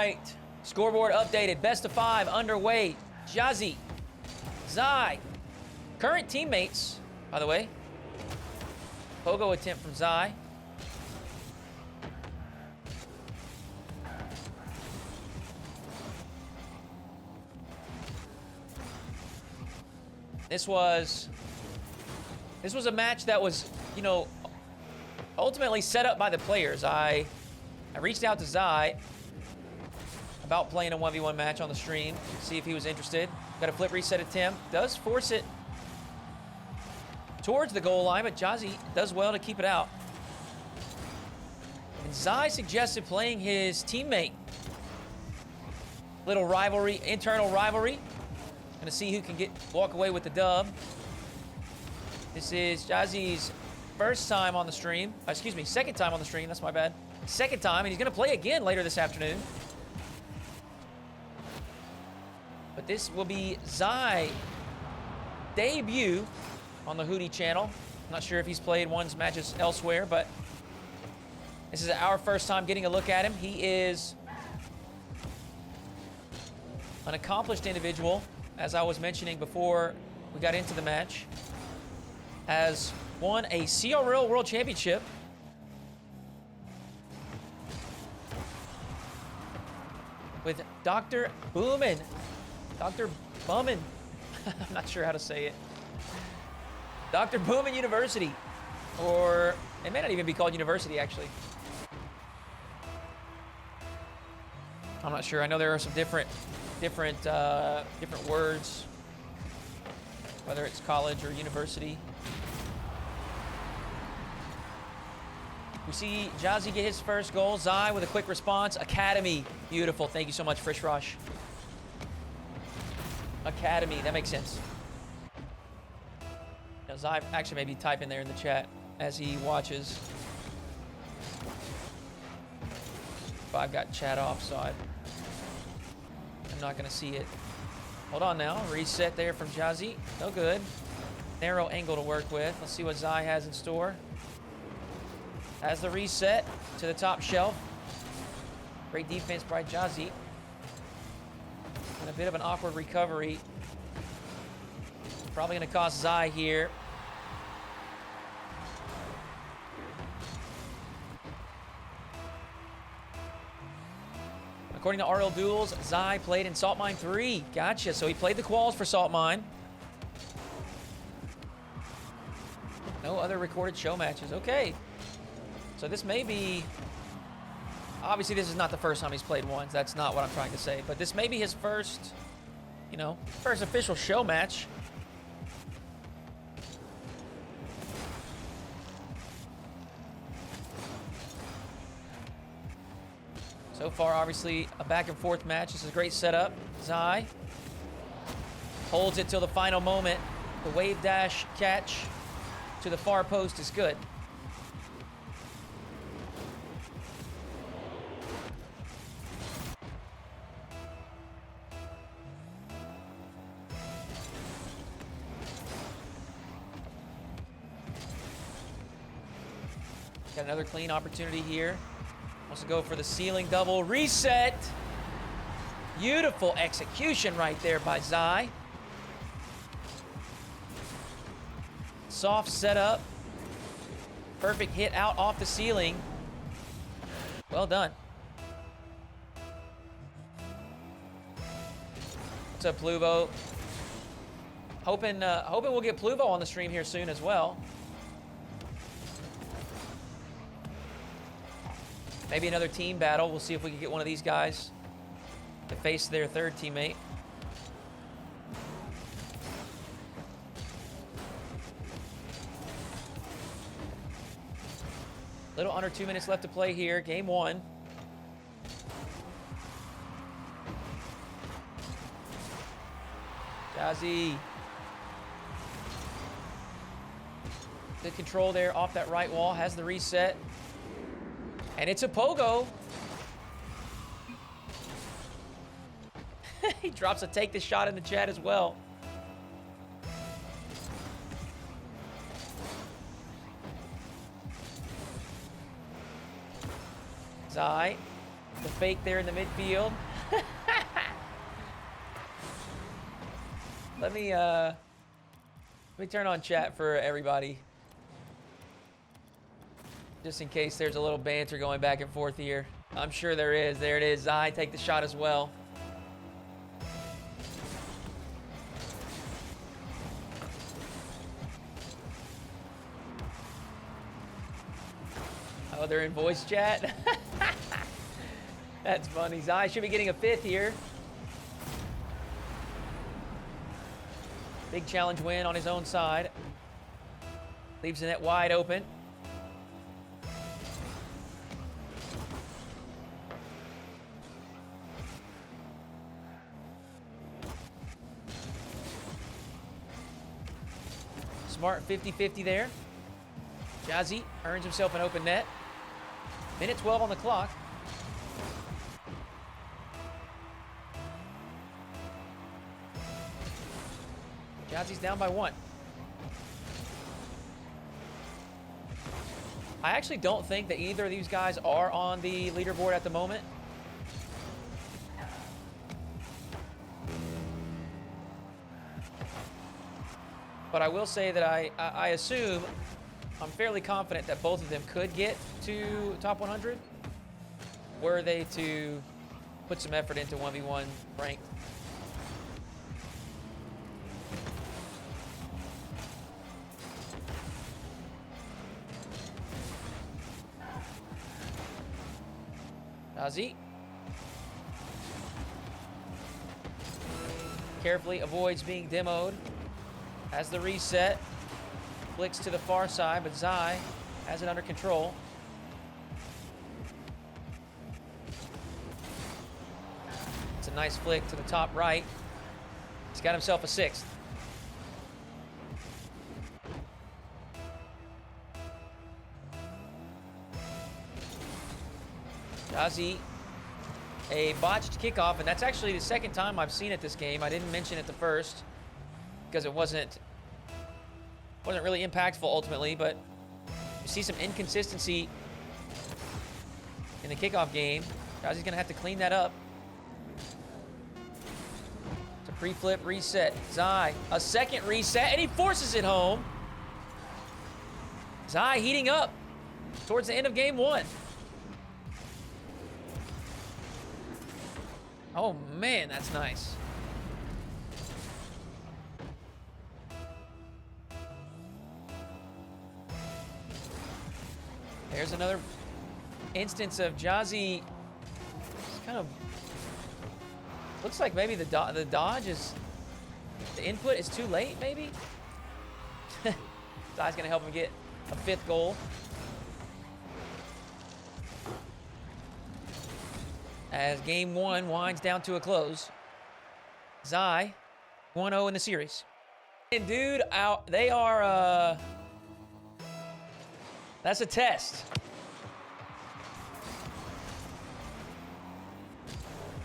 right. Scoreboard updated. Best of 5 underway. Jazii, Zai, current teammates, by the way. Pogo attempt from Zai. This was a match that was, you know, ultimately set up by the players. I reached out to Zai about playing a 1v1 match on the stream, see if he was interested. Got a flip reset attempt. Does force it towards the goal line, but Jazii does well to keep it out. And Zai suggested playing his teammate. Little rivalry, internal rivalry. Gonna see who can walk away with the dub. This is Jazii's first time on the stream. Excuse me, second time on the stream, that's my bad. Second time, and he's gonna play again later this afternoon. But this will be Zai's debut on the Hoodyhooo channel. I'm not sure if he's played one's matches elsewhere, but this is our first time getting a look at him. He is an accomplished individual, as I was mentioning before we got into the match. Has won a CRL World Championship. With Dr. Boomin. Dr. Bummin. I'm not sure how to say it. Dr. Boomin University. Or it may not even be called university, actually. I'm not sure. I know there are some different words, whether it's college or university. We see Jazii get his first goal. Zai with a quick response. Academy. Beautiful. Thank you so much, Frish Rosh. Academy. That makes sense. Now, Zai actually maybe type in there in the chat as he watches. If I've got chat off, so I'm not going to see it. Hold on now. Reset there from Jazii. No good. Narrow angle to work with. Let's see what Zai has in store. Has the reset to the top shelf. Great defense by Jazii. And a bit of an awkward recovery. Probably going to cost Zai here. According to RL Duels, Zai played in Salt Mine 3. Gotcha. So he played the quals for Salt Mine. No other recorded show matches. Okay. So this may be... Obviously, this is not the first time he's played ones. That's not what I'm trying to say. But this may be his first, you know, first official show match. So far, obviously, a back and forth match. This is a great setup. Zai holds it till the final moment. The wave dash catch to the far post is good. Got another clean opportunity here. Wants to go for the ceiling double reset. Beautiful execution right there by Zai. Soft setup. Perfect hit out off the ceiling. Well done. What's up, Pluvo? Hoping we'll get Pluvo on the stream here soon as well. Maybe another team battle. We'll see if we can get one of these guys to face their third teammate. Little under 2 minutes left to play here. Game 1. Jazii. Good control there off that right wall. Has the reset. And it's a pogo. He drops a take the shot in the chat as well. Zai The fake there in the midfield. Let me turn on chat for everybody. Just in case there's a little banter going back and forth here. I'm sure there is. There it is. Jazii take the shot as well. Oh, they're in voice chat? That's funny. Jazii should be getting a 5th here. Big challenge win on his own side. Leaves the net wide open. Smart 50-50 there. Jazii earns himself an open net. Minute 12 on the clock. Jazii's down by 1. I actually don't think that either of these guys are on the leaderboard at the moment. But I will say that I assume, I'm fairly confident that both of them could get to top 100 were they to put some effort into 1v1 ranked. Jazii carefully avoids being demoed. Has the reset. Flicks to the far side, but Jazii has it under control. It's a nice flick to the top right. He's got himself a 6th. Jazii, a botched kickoff, and that's actually the second time I've seen it this game. I didn't mention it the first because it wasn't really impactful ultimately, but you see some inconsistency in the kickoff game. Jazii's gonna have to clean that up. It's a pre-flip reset. Jazii, a second reset, and he forces it home. Jazii heating up towards the end of game 1. Oh man, that's nice. There's another instance of Jazii kind of looks like maybe the dodge is, the input is too late maybe. Jazii's gonna help him get a 5th goal. As game 1 winds down to a close. Jazii 1-0 in the series. And dude, they are that's a test.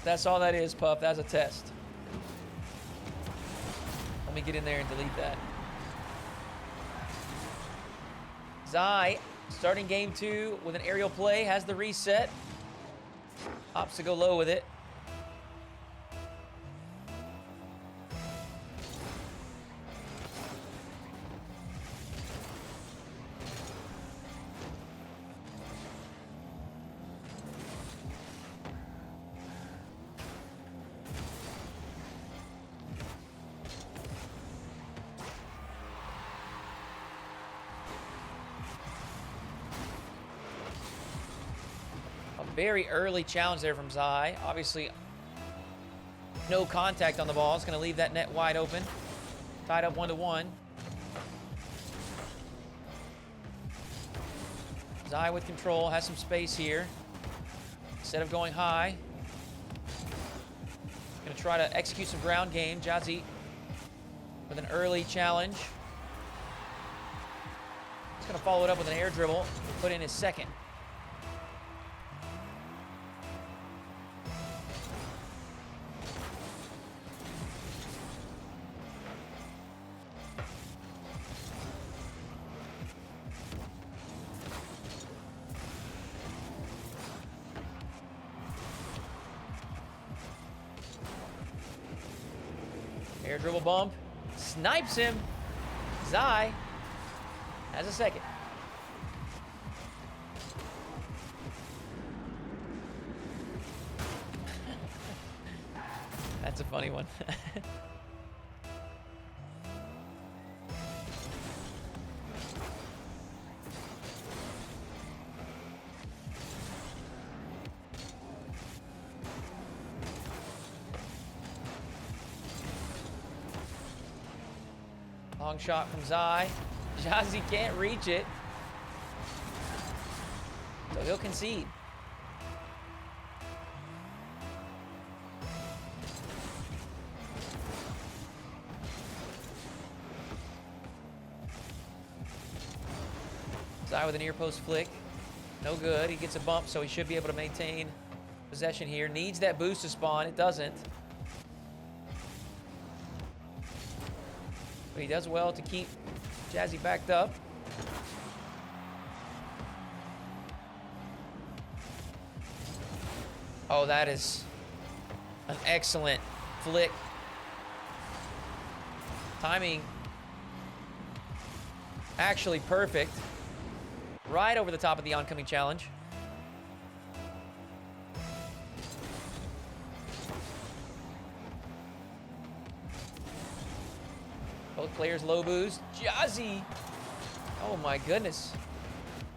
That's all that is, Puff. That's a test. Let me get in there and delete that. Jazii starting game 2 with an aerial play, has the reset. Opts to go low with it. Very early challenge there from Jazii. Obviously, no contact on the ball. It's going to leave that net wide open. Tied up 1-1. Jazii with control, has some space here. Instead of going high, going to try to execute some ground game. Jazii with an early challenge. He's going to follow it up with an air dribble and put in his 2nd. Air dribble bump. Snipes him. Jazii has a second. That's a funny one. Long shot from Jazii. Jazii can't reach it. So he'll concede. Jazii with an ear post flick. No good. He gets a bump, so he should be able to maintain possession here. Needs that boost to spawn. It doesn't. But he does well to keep Jazii backed up. Oh, that is an excellent flick. Timing actually perfect. Right over the top of the oncoming challenge. Both players low boost. Jazii! Oh my goodness.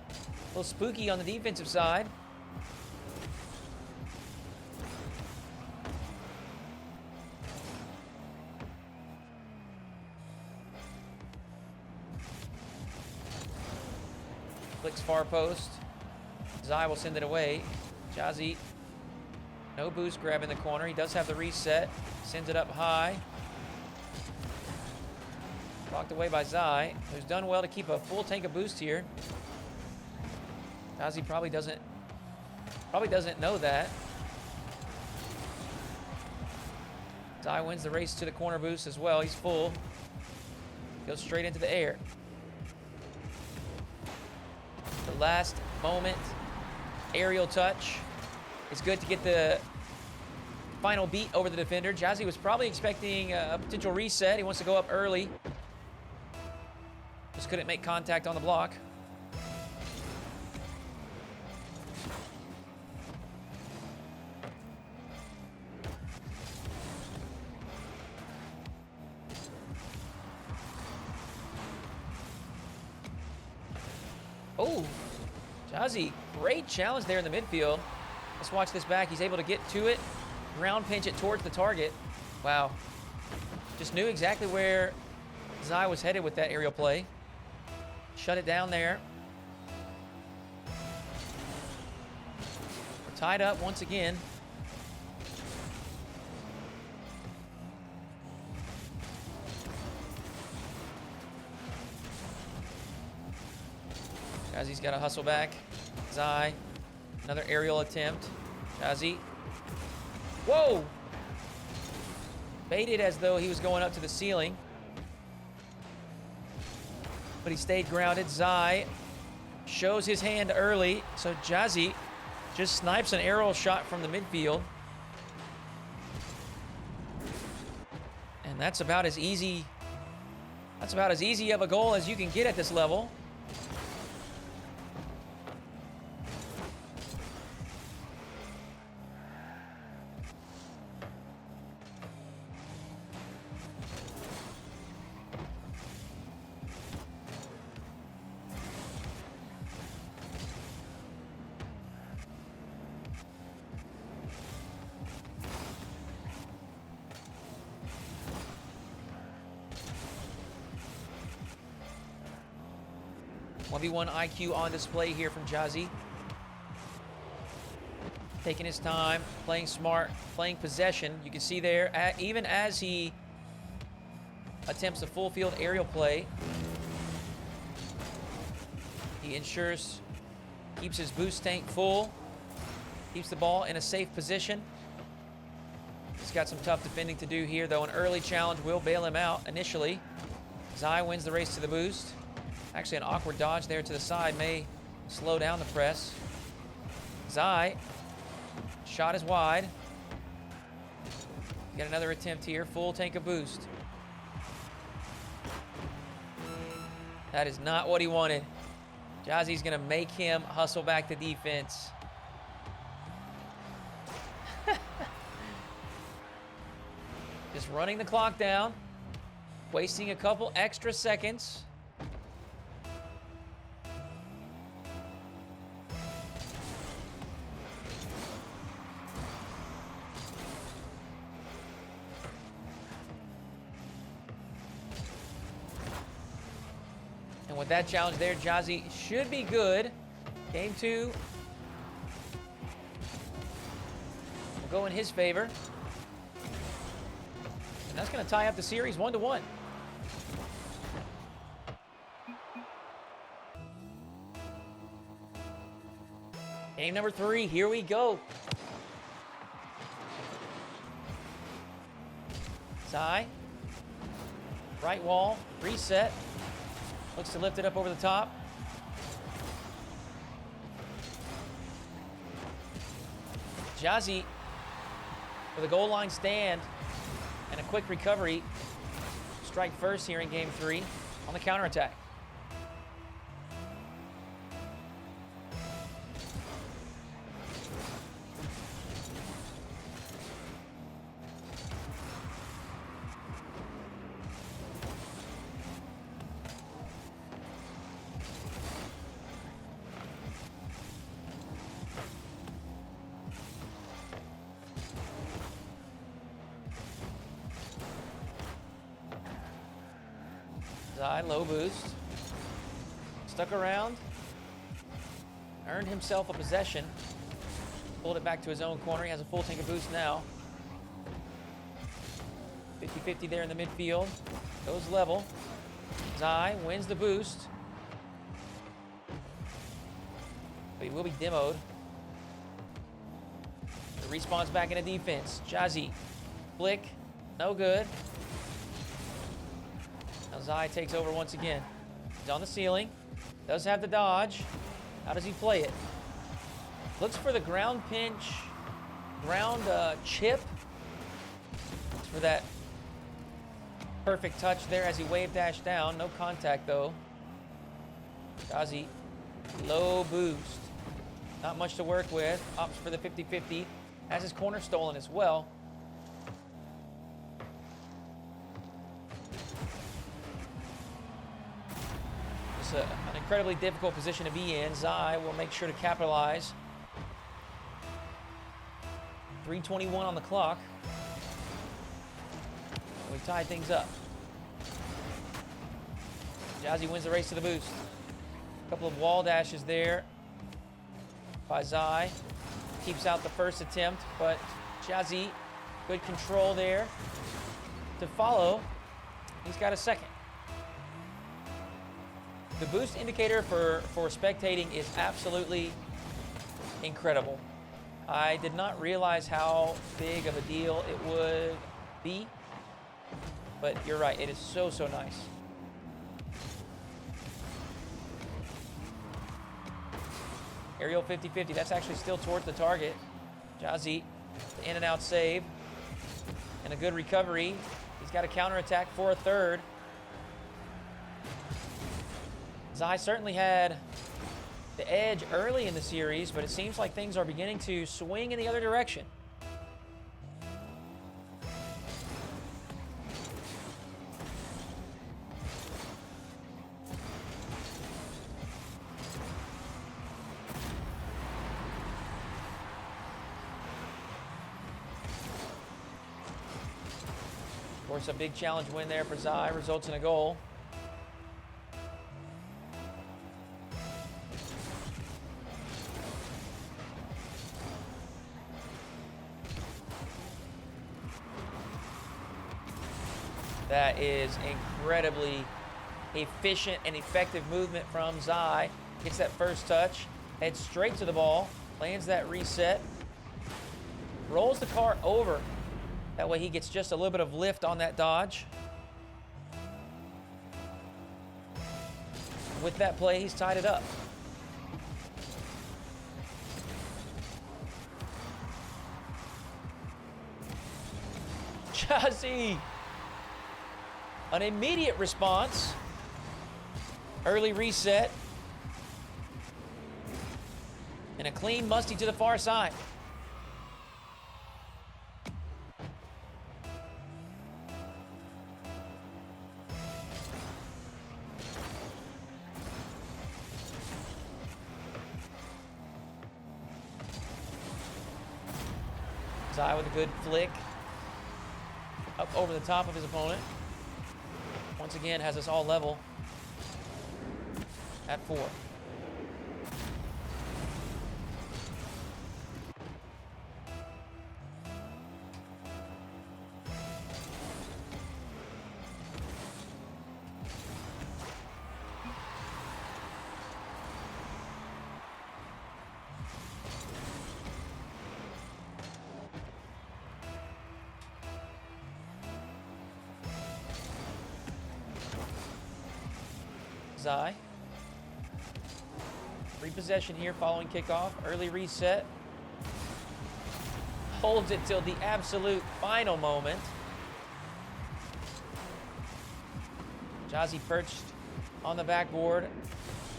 A little spooky on the defensive side. Flicks far post. Jazii will send it away. Jazii, no boost grab in the corner. He does have the reset. Sends it up high. Blocked away by Jazii, who's done well to keep a full tank of boost here. Jazii probably doesn't know that. Jazii wins the race to the corner boost as well. He's full. Goes straight into the air. The last moment aerial touch is good to get the final beat over the defender. Jazii was probably expecting a potential reset. He wants to go up early. Just couldn't make contact on the block. Oh, Jazii, great challenge there in the midfield. Let's watch this back. He's able to get to it, ground pinch it towards the target. Wow. Just knew exactly where Jazii was headed with that aerial play. Shut it down there. We're tied up once again. Jazii's got to hustle back. Jazii, another aerial attempt. Jazii. Whoa! Baited as though he was going up to the ceiling. But he stayed grounded. Jazii shows his hand early. So Jazii just snipes an aerial shot from the midfield. And that's about as easy of a goal as you can get at this level. V1 IQ on display here from Jazii. Taking his time, playing smart, playing possession. You can see there, even as he attempts a full field aerial play, he ensures, keeps his boost tank full, keeps the ball in a safe position. He's got some tough defending to do here, though. An early challenge will bail him out initially. Jazii wins the race to the boost. Actually, an awkward dodge there to the side may slow down the press. Jazii, shot is wide. Get another attempt here, full tank of boost. That is not what he wanted. Jazii's going to make him hustle back to defense. Just running the clock down. Wasting a couple extra seconds. And with that challenge there, Jazii should be good. Game 2 will go in his favor. And that's going to tie up the series 1-1. Game number 3, here we go. Jazii, right wall, reset. Looks to lift it up over the top. Jazii with a goal line stand and a quick recovery. Strike first here in game 3 on the counterattack. Jazii, low boost. Stuck around. Earned himself a possession. Pulled it back to his own corner. He has a full tank of boost now. 50-50 there in the midfield. Goes level. Jazii wins the boost. But he will be demoed. The respawns back into defense. Jazii. Flick. No good. Jazii takes over once again. He's on the ceiling. Does have the dodge. How does he play it? Looks for the ground pinch, ground chip. Looks for that perfect touch there as he wave dash down. No contact though. Jazii, low boost. Not much to work with. Opts for the 50-50. Has his corner stolen as well. An incredibly difficult position to be in. Jazii will make sure to capitalize. 3:21 on the clock. We tie things up. Jazii wins the race to the boost. A couple of wall dashes there by Jazii. Keeps out the first attempt, but Jazii, good control there to follow. He's got a second. The boost indicator for spectating is absolutely incredible. I did not realize how big of a deal it would be, but you're right, it is so, so nice. Aerial 50-50, that's actually still towards the target. Jazii, the in and out save, and a good recovery. He's got a counterattack for a third. Jazii certainly had the edge early in the series, but it seems like things are beginning to swing in the other direction. Of course, a big challenge win there for Jazii results in a goal. That is incredibly efficient and effective movement from Jazii. Gets that first touch, heads straight to the ball, lands that reset, rolls the car over. That way he gets just a little bit of lift on that dodge. With that play, he's tied it up. Jazii. An immediate response. Early reset. And a clean musty to the far side. Jazii with a good flick. Up over the top of his opponent. Once again, has us all level at 4. Jazii. Repossession here following kickoff. Early reset. Holds it till the absolute final moment. Jazii perched on the backboard.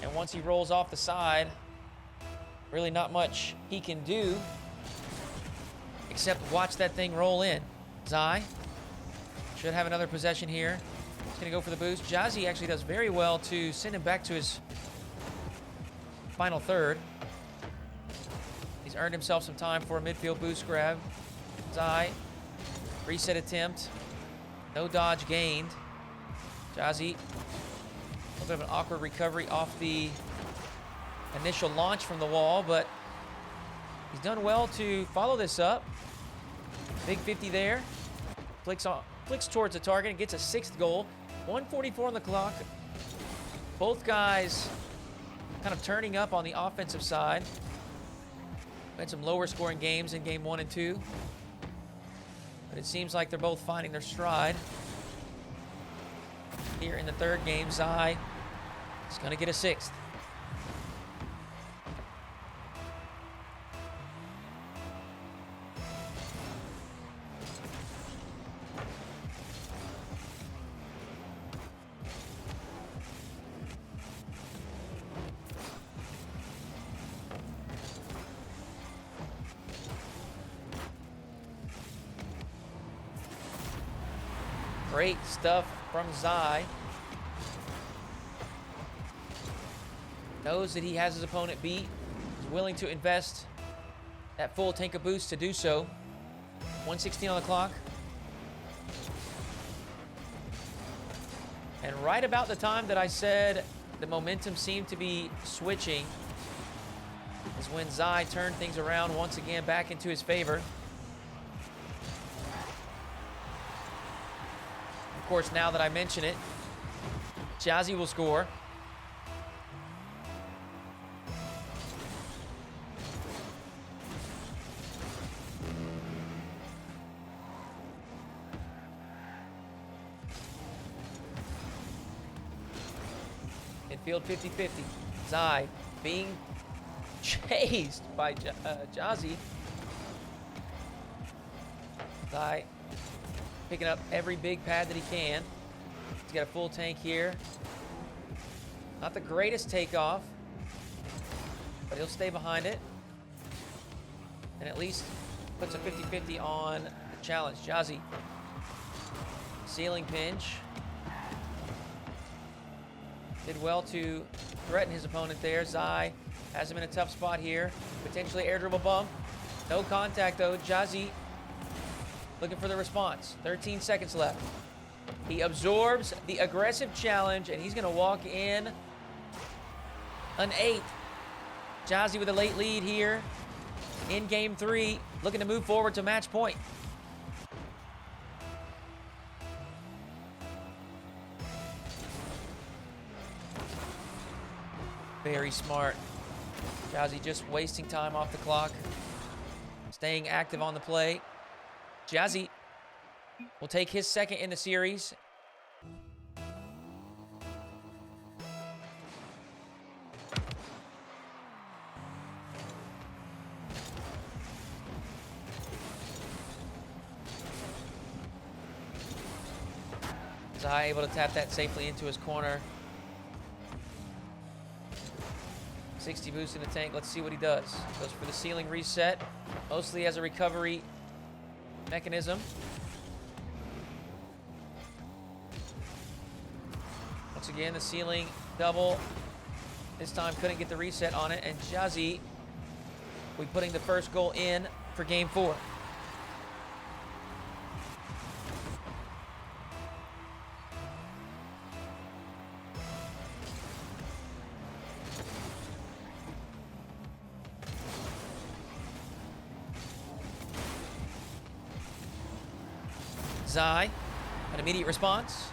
And once he rolls off the side, really not much he can do except watch that thing roll in. Jazii should have another possession here. He's going to go for the boost. Jazii actually does very well to send him back to his final third. He's earned himself some time for a midfield boost grab. Jazii, reset attempt. No dodge gained. Jazii, a little bit of an awkward recovery off the initial launch from the wall, but he's done well to follow this up. Big 50 there. Flicks towards the target and gets a 6th goal. 1:44 on the clock. Both guys kind of turning up on the offensive side. We had some lower scoring games in game 1 and 2. But it seems like they're both finding their stride. Here in the third game, Jazii is going to get a 6th. Great stuff from Jazii. Knows that he has his opponent beat. He's willing to invest that full tank of boost to do so. 1:16 on the clock. And right about the time that I said the momentum seemed to be switching is when Jazii turned things around once again back into his favor. Of course, now that I mention it, Jazii will score. Midfield 50-50. Jazii being chased by Jazii. Jazii picking up every big pad that he can. He's got a full tank here. Not the greatest takeoff, but he'll stay behind it. And at least puts a 50-50 on the challenge. Jazii, ceiling pinch. Did well to threaten his opponent there. Jazii has him in a tough spot here. Potentially air dribble bump. No contact though. Jazii looking for the response. 13 seconds left. He absorbs the aggressive challenge, and he's going to walk in an 8. Jazii with a late lead here in game 3, looking to move forward to match point. Very smart. Jazii just wasting time off the clock, staying active on the play. Jazii will take his 2nd in the series. Jazii able to tap that safely into his corner. 60 boost in the tank. Let's see what he does. Goes for the ceiling reset, mostly as a recovery mechanism. Once again, the ceiling double. This time couldn't get the reset on it, and Jazii will be putting the first goal in for game 4. Jazii, an immediate response.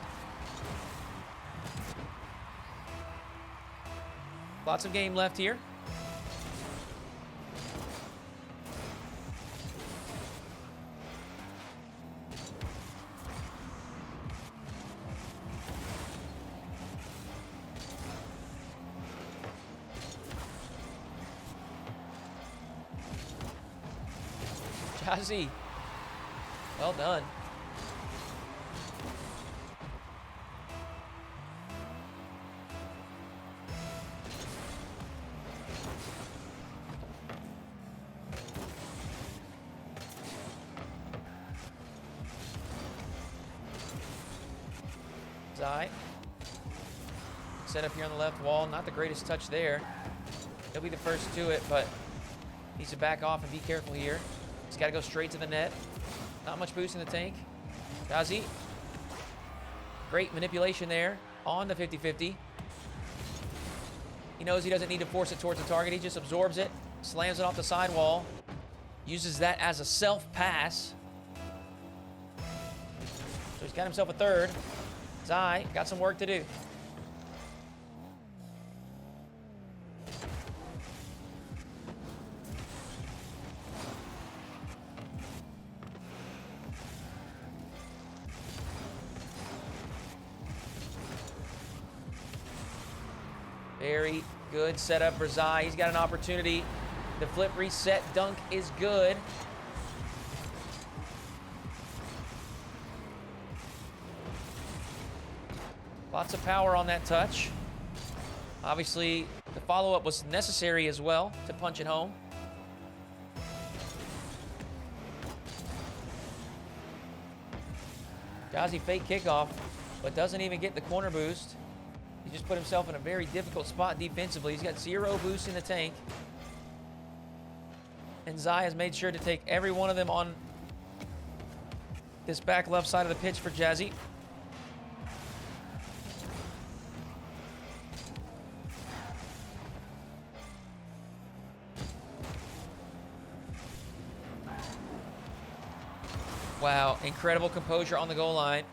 Lots of game left here. Jazii, well done. Jazii, set up here on the left wall. Not the greatest touch there. He'll be the first to it, but needs to back off and be careful here. He's got to go straight to the net. Not much boost in the tank. Jazii, great manipulation there on the 50-50. He knows he doesn't need to force it towards the target. He just absorbs it, slams it off the sidewall, uses that as a self-pass. So he's got himself a third. Jazii got some work to do. Very good setup for Jazii. He's got an opportunity. The flip reset dunk is good. Lots of power on that touch. Obviously, the follow-up was necessary as well to punch it home. Jazii fake kickoff, but doesn't even get the corner boost. He just put himself in a very difficult spot defensively. He's got 0 boost in the tank. And Jazii has made sure to take every one of them on this back left side of the pitch for Jazii. Wow, incredible composure on the goal line.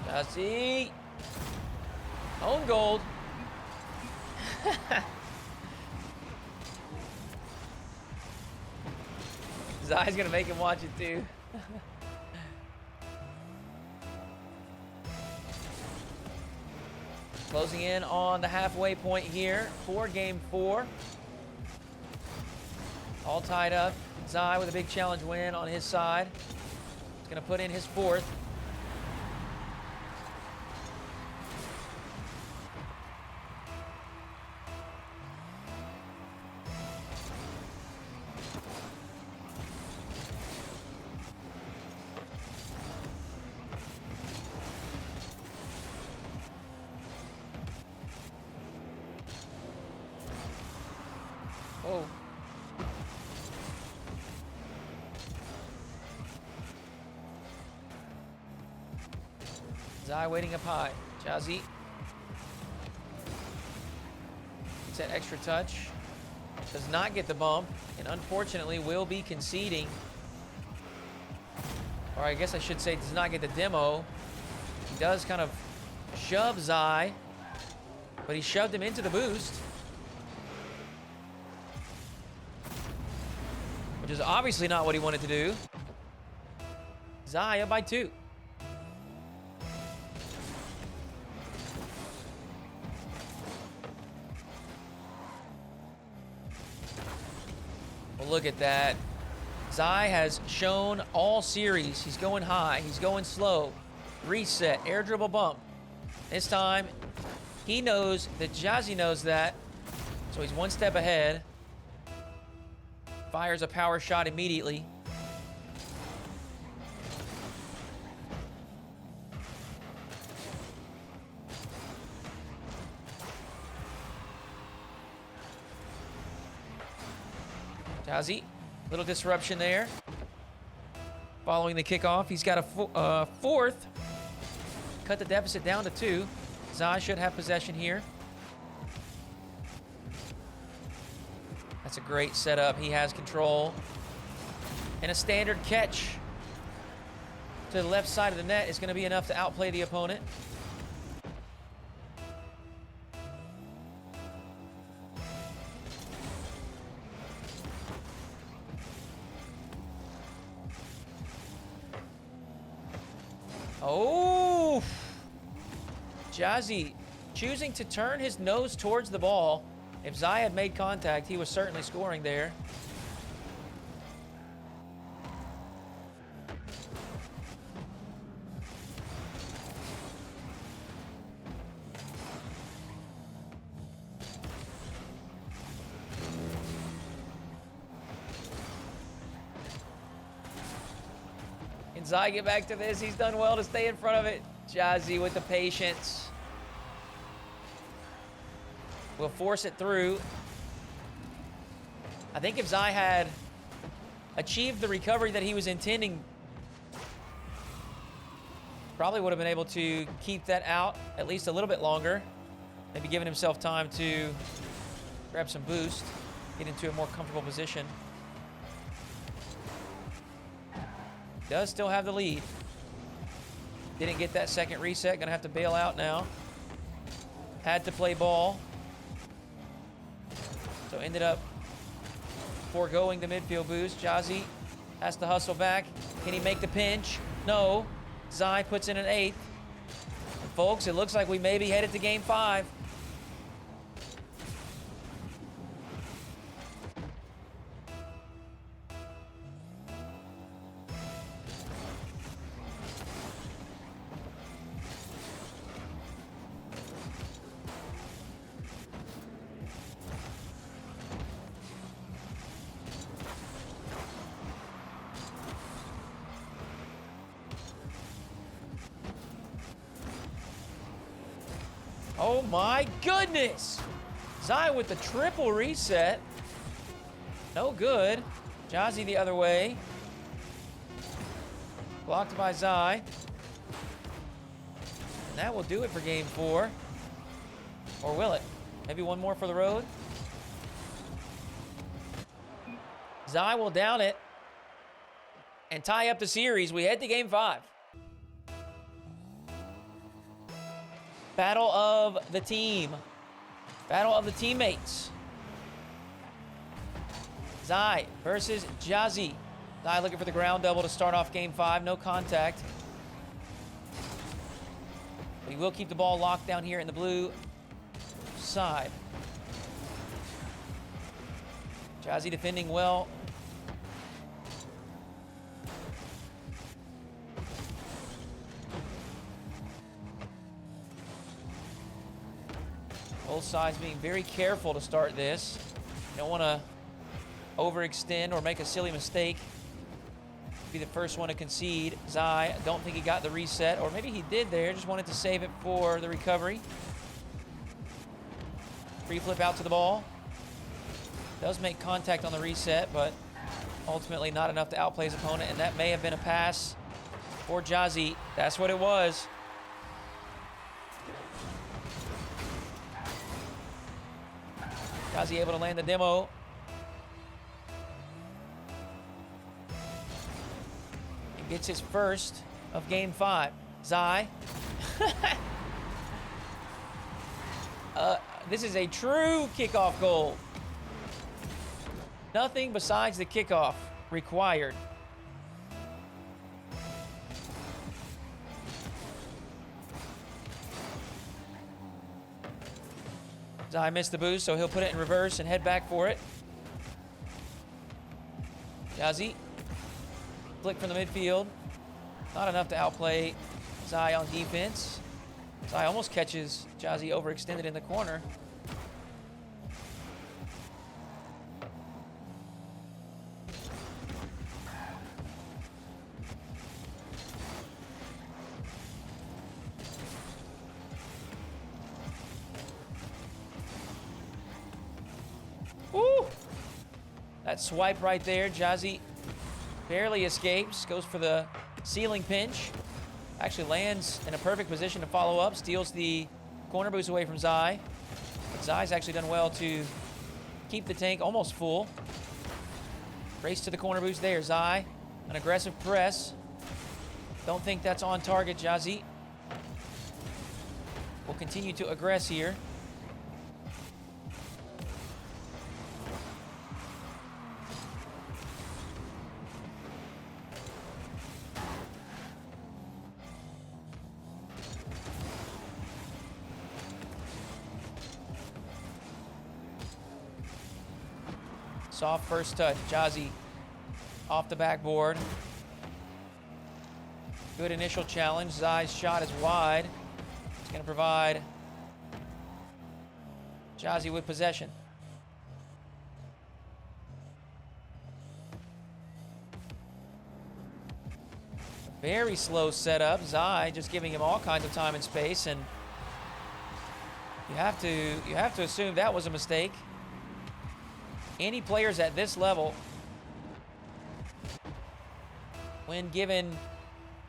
Jazii. Own gold. Zayi's gonna make him watch it too. Closing in on the halfway point here for game 4. All tied up. Jazii with a big challenge win on his side. He's gonna put in his 4th. Oh. Jazii waiting up high. Jazii gets that extra touch. Does not get the bump, and unfortunately will be conceding. Or I guess I should say does not get the demo. He does kind of shove Jazii, but he shoved him into the boost. Which is obviously not what he wanted to do. Jazii up by 2. Well, look at that. Jazii has shown all series. He's going high. He's going slow. Reset. Air dribble bump. This time, he knows that Jazii knows that. So he's one step ahead. Fires a power shot immediately. Jazii, little disruption there. Following the kickoff, he's got a fourth. Cut the deficit down to 2. Jazii should have possession here. That's a great setup. He has control. And a standard catch to the left side of the net is going to be enough to outplay the opponent. Oh! Jazii choosing to turn his nose towards the ball. If Jazii had made contact, he was certainly scoring there. Can Jazii get back to this? He's done well to stay in front of it. Jazii with the patience. Will force it through. I think if Jazii had achieved the recovery that he was intending, probably would have been able to keep that out at least a little bit longer. Maybe giving himself time to grab some boost, get into a more comfortable position. Does still have the lead. Didn't get that second reset. Gonna have to bail out now. Had to play ball. So ended up foregoing the midfield boost. Jazii has to hustle back. Can he make the pinch? No. Jazii puts in an 8th. And folks, it looks like we may be headed to game 5. Oh my goodness! Jazii with the triple reset. No good. Jazii the other way. Blocked by Jazii. And that will do it for game 4. Or will it? Maybe one more for the road? Jazii will down it and tie up the series. We head to game 5. Battle of the team. Battle of the teammates. Jazii versus Jazii. Jazii looking for the ground double to start off game 5. No contact. We will keep the ball locked down here in the blue side. Jazii defending well. Both sides being very careful to start this. You don't want to overextend or make a silly mistake. Be the first one to concede. Jazii, I don't think he got the reset, or maybe he did there, just wanted to save it for the recovery. Free flip out to the ball. Does make contact on the reset, but ultimately not enough to outplay his opponent, and that may have been a pass for Jazii. That's what it was. Jazii able to land the demo. And gets his first of game 5. Jazii. This is a true kickoff goal. Nothing besides the kickoff required. Jazii missed the boost, so he'll put it in reverse and head back for it. Jazii Flick from the midfield. Not enough to outplay Jazii on defense. Jazii almost catches Jazii overextended in the corner. Woo! That swipe right there, Jazii barely escapes, goes for the ceiling pinch. Actually lands in a perfect position to follow up, steals the corner boost away from Jazii. But Zai's actually done well to keep the tank almost full. Race to the corner boost there, Jazii. An aggressive press. Don't think that's on target, Jazii. Will continue to aggress here. Soft first touch. Jazii off the backboard. Good initial challenge. Jazzi's shot is wide. It's going to provide Jazii with possession. Very slow setup. Jazii just giving him all kinds of time and space, and you have to assume that was a mistake. Any players at this level, when given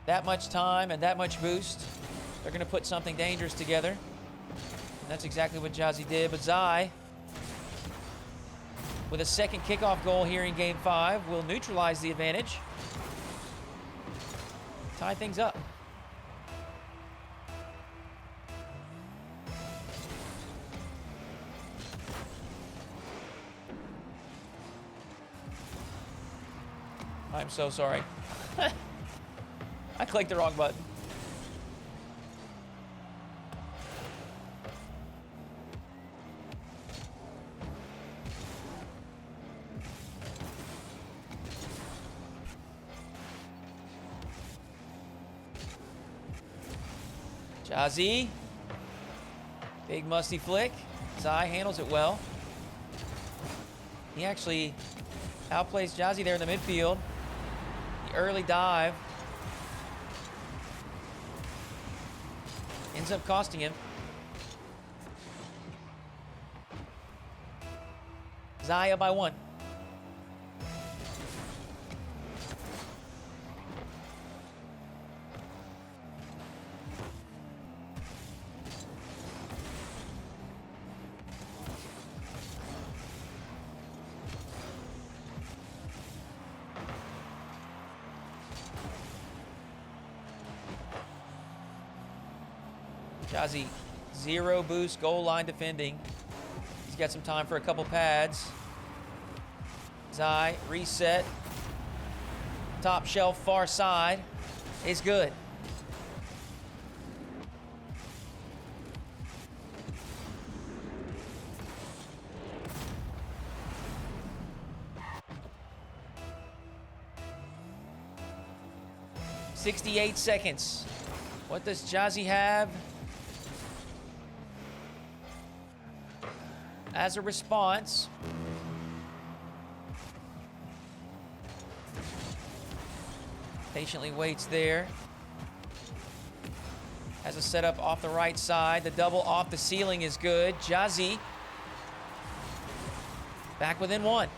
that much time and that much boost, they're going to put something dangerous together. And that's exactly what Jazii did. But Jazii, with a second kickoff goal here in Game 5, will neutralize the advantage. Tie things up. I'm so sorry. I clicked the wrong button. Jazii. Big musty flick. Jazii handles it well. He actually outplays Jazii there in the midfield. The early dive ends up costing him. Jazii up by 1. Jazii, 0 boost, goal line defending. He's got some time for a couple pads. Jazii, reset. Top shelf, far side is good. "68 seconds. What does Jazii have as a response? Patiently waits there. Has a setup off the right side. The double off the ceiling is good. Jazii back within 1.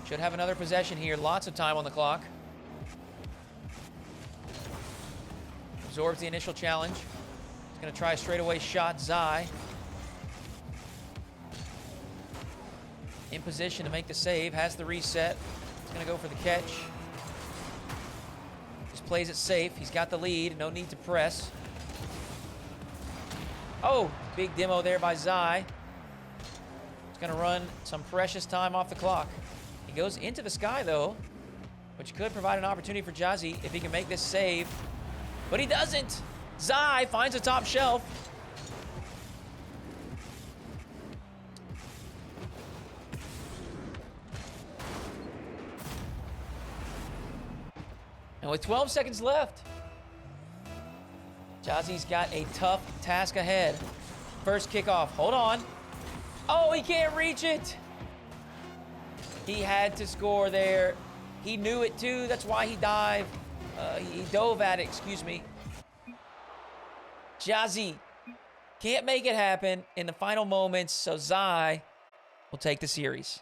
Should have another possession here. Lots of time on the clock. Absorbs the initial challenge. He's going to try a straightaway shot. Jazii in position to make the save. Has the reset. He's going to go for the catch. Just plays it safe. He's got the lead. No need to press. Oh, big demo there by Jazii. He's going to run some precious time off the clock. He goes into the sky, though. which could provide an opportunity for Jazii if he can make this save. But he doesn't. Jazii finds the top shelf. And with 12 seconds left, Jazii's got a tough task ahead. First kickoff. Hold on. Oh, he can't reach it. He had to score there. He knew it too. That's why he dived. He dove at it, excuse me. Jazii can't make it happen in the final moments, so Jazii will take the series.